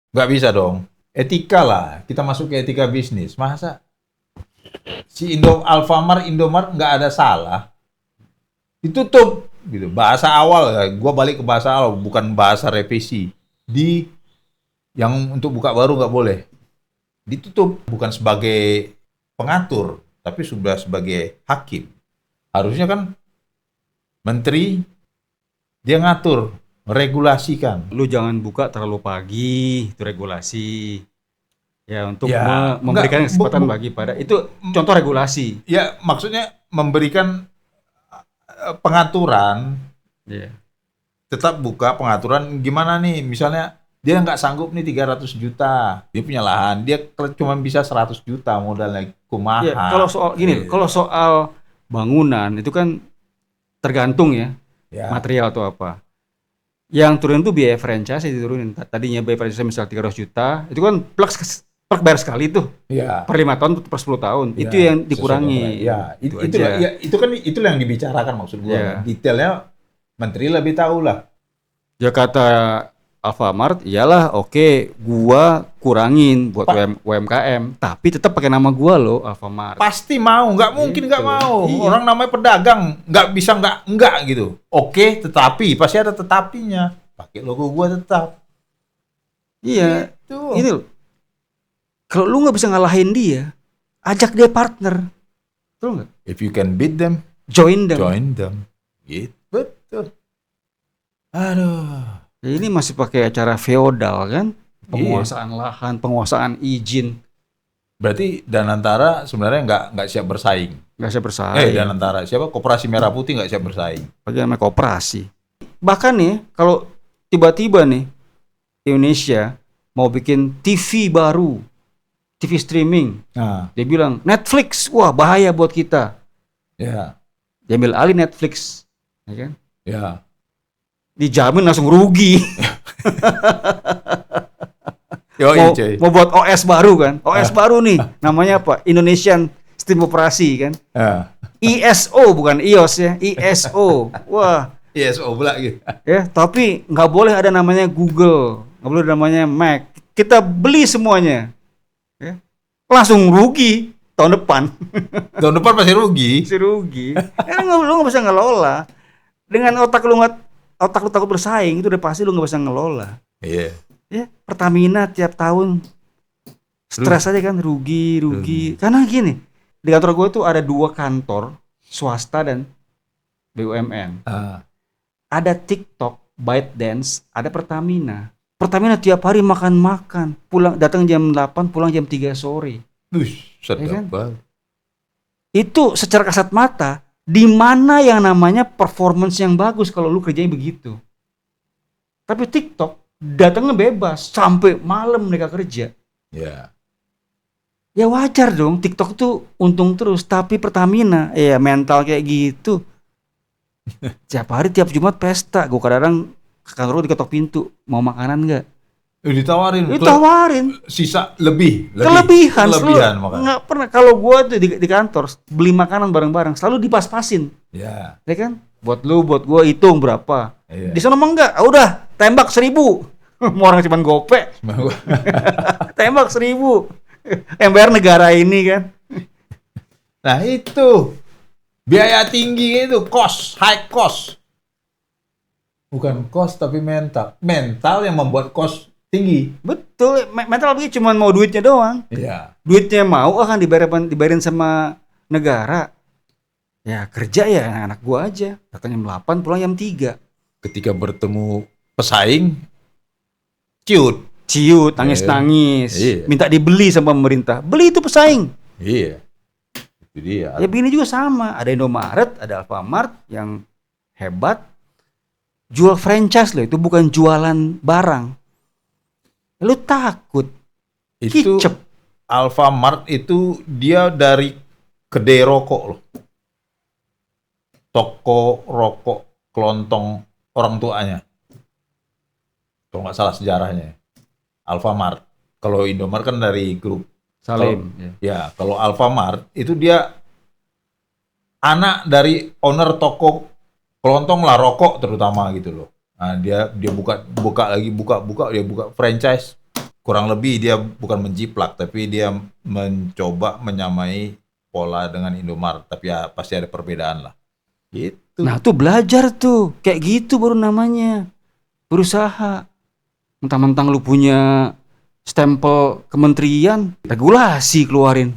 Nggak bisa dong. Etika lah, kita masuk ke etika bisnis. Masa si Alfamart, Indomart nggak ada salah, ditutup gitu. Bahasa awal, gue balik ke bahasa awal, bukan bahasa revisi. Di yang untuk buka baru nggak boleh. Ditutup bukan sebagai pengatur, tapi sudah sebagai hakim. Harusnya kan menteri dia ngatur, meregulasikan. Lu jangan buka terlalu pagi, itu regulasi. Ya, untuk Ya, memberikan enggak, kesempatan bagi pada itu contoh regulasi. ya maksudnya memberikan pengaturan, Iya. tetap buka pengaturan gimana nih, misalnya dia nggak sanggup nih 300 juta, dia punya lahan, dia cuma bisa 100 juta modalnya, Ya, kumaha. kalau soal gini, kalau soal bangunan itu kan tergantung ya, Ya, material atau apa. Yang turun itu biaya franchise diturunin. Tadinya biaya franchise misal 300 juta, itu kan plek bayar sekali tuh. ya, Per 5 tahun per 10 tahun. ya, Itu yang sesuai dikurangi. kontrak. Ya, Itu itulah, aja. ya, itu kan itulah yang dibicarakan maksud gua. Ya. Detailnya menteri lebih tahu lah. Ya kata Alfamart, iyalah oke, gua kurangin buat UMKM, tapi tetap pakai nama gua loh Alfamart. Pasti mau, nggak mungkin nggak Gitu. mau. Iya. Orang namanya pedagang, nggak bisa nggak gitu. Oke, tetapi pasti ada tetapinya. Pakai logo gua tetap. Iya, Itu. ini loh. Kalau lu nggak bisa ngalahin dia, ajak dia partner. Betul nggak? If you can beat them, Join them. join them. Gitu. Betul. Aduh. Ya, ini masih pakai acara feodal kan? Penguasaan lahan, penguasaan izin. Berarti Danantara sebenarnya nggak siap bersaing. Nggak bisa bersaing. Danantara siapa? Koperasi Merah Putih nggak siap bersaing. Bagi namanya kooperasi. Bahkan nih, kalau tiba-tiba nih Indonesia mau bikin TV baru, TV streaming, Nah, dia bilang Netflix, wah bahaya buat kita. ya, Dia ambil alih Netflix, ya kan? ya. Dijamin langsung rugi. Yo, mau, cuy. mau buat OS baru kan? OS baru nih, namanya apa? Indonesian Sistem Operasi kan? Ya. ISO bukan iOS ya, ISO. Wah, ISO pula gitu. ya. Tapi nggak boleh ada namanya Google, nggak boleh ada namanya Mac. Kita beli semuanya, ya. Langsung rugi tahun depan. Tahun depan pasti rugi. Masih rugi. Lu nggak bisa ngelola. Dengan otak lu takut bersaing, itu udah pasti lu nggak bisa ngelola. Iya. Ya, Pertamina tiap tahun stres aja kan, rugi. Karena gini, di kantor gue tuh ada 2 kantor swasta dan BUMN. Ah, Ada TikTok, ByteDance, ada Pertamina. Pertamina tiap hari makan, pulang datang jam 8, pulang jam 3 sore. sedap Ya kan? banget. Itu secara kasat mata, di mana yang namanya performance yang bagus kalau lu kerjanya begitu. Tapi TikTok datangnya bebas sampai malam mereka kerja. Ya. Ya wajar dong, TikTok tuh untung terus, tapi Pertamina ya mental kayak gitu. Tiap hari tiap Jumat pesta, gue kadang-kadang ke kantor gue diketok pintu, mau makanan nggak? Ditawarin. Ditawarin. Sisa lebih. Kelebihan makan. nggak pernah. Kalau gue tuh di kantor beli makanan bareng-bareng selalu dipas-pasin, Ya. ya kan? Buat lu, buat gue hitung berapa. Iya. Di sana mah enggak, udah tembak 1.000. Mau orang cuman gope, tembak 1.000. Yang bayar negara ini kan. Nah itu biaya tinggi itu, high cost. Bukan cost tapi mental. Mental yang membuat cost tinggi. Betul, mental begini cuman mau duitnya doang. Iya. Duitnya mau akan dibayarin sama negara. Ya kerja ya anak gua aja. Datang jam 8, pulang jam 3. Ketika bertemu pesaing, Ciut, nangis-nangis. Iya. Minta dibeli sama pemerintah. Beli itu pesaing. Iya. Itu dia. Ya begini juga sama. Ada Indomaret, ada Alfamart yang hebat. Jual franchise loh, itu bukan jualan barang. Lu takut. Itu Kicep. Alfamart itu dia dari kedai rokok loh. Toko rokok kelontong orang tuanya. Kalau nggak salah sejarahnya. Alfamart. Kalau Indomaret kan dari grup Salim. Ya, kalau Alfamart itu dia anak dari owner toko kelontong lah rokok terutama gitu loh. Nah, dia buka dia buka franchise kurang lebih dia bukan menjiplak, tapi dia mencoba menyamai pola dengan Indomaret, tapi ya pasti ada perbedaan lah. Gitu. Nah tuh belajar tuh, kayak gitu baru namanya berusaha. Mentang-mentang lu punya stempel kementerian, regulasi keluarin.